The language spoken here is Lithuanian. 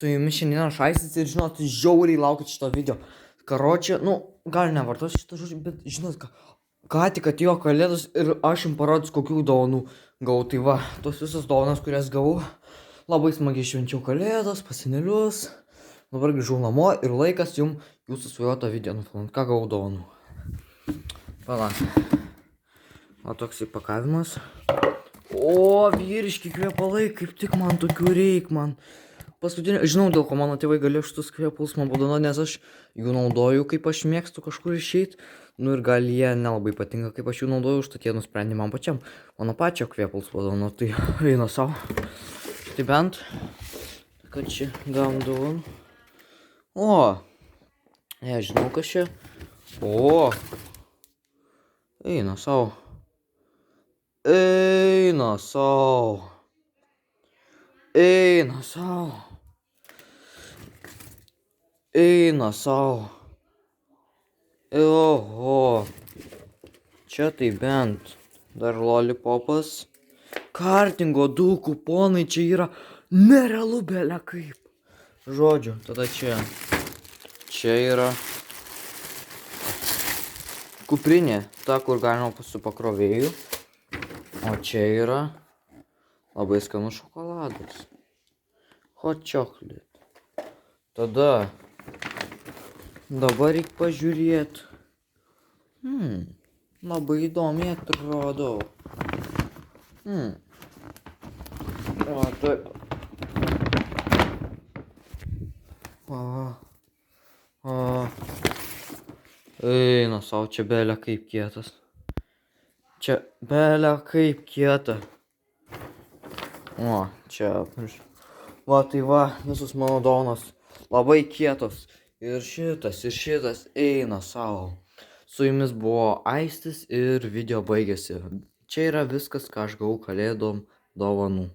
Tu jumis šiandieną šaistis ir žinot, žiauriai laukit šito video. Karočią, gal nevartosiu šitą žodžią, bet žinot, ką tik atėjo kalėdos ir aš jums parodys, kokių dovanų gavau. Tai va, tos visos dovanas, kurias gavau, labai smagiai švenčiau kalėdos, pasenelius. Dabar grįžau namo ir laikas jums jūsų svajotą video nufilmuoti. Ką gavau dovanų? Pala. O toks įpakavimas. O, vyriški kvepalai, kaip tik man tokių reik, man. Paskutinį, žinau, dėl ko mano tėvai galėjo šitus kvepalus man padovanoti, nes aš jų naudoju, kaip aš mėgstu kažkur išeit. Nu ir gal jie nelabai patinka, kaip aš jų naudoju, užtat jie nusprendė man pačiam mano pačio kvepalus padovanoti. Tai eina savo. Tai bent, kad čia gavom dovanų. O, žinau, kas čia. O, eina savo. Eina savo. Eina savo. Eina savo. Oho. Čia tai bent. Dar lollipopas. Kartingo 2 kuponai čia yra nerealu belia kaip. Žodžiu, tada čia. Čia yra kuprinė, ta, kur galima su pakrovėju. O čia yra labai skanus šokoladas. Hot chocolate. Tada dabar reikia pažiūrėti. Labai įdomiai atrodo. O, taip. Eina savo, čia belia kaip kietas. Čia belia kaip kieta. O, čia. Va, tai va, visus mano dovanos labai kietos. Ir šitas eina savo. Su jumis buvo Aistis ir video baigėsi. Čia yra viskas, ką aš gavau kalėdom dovanų.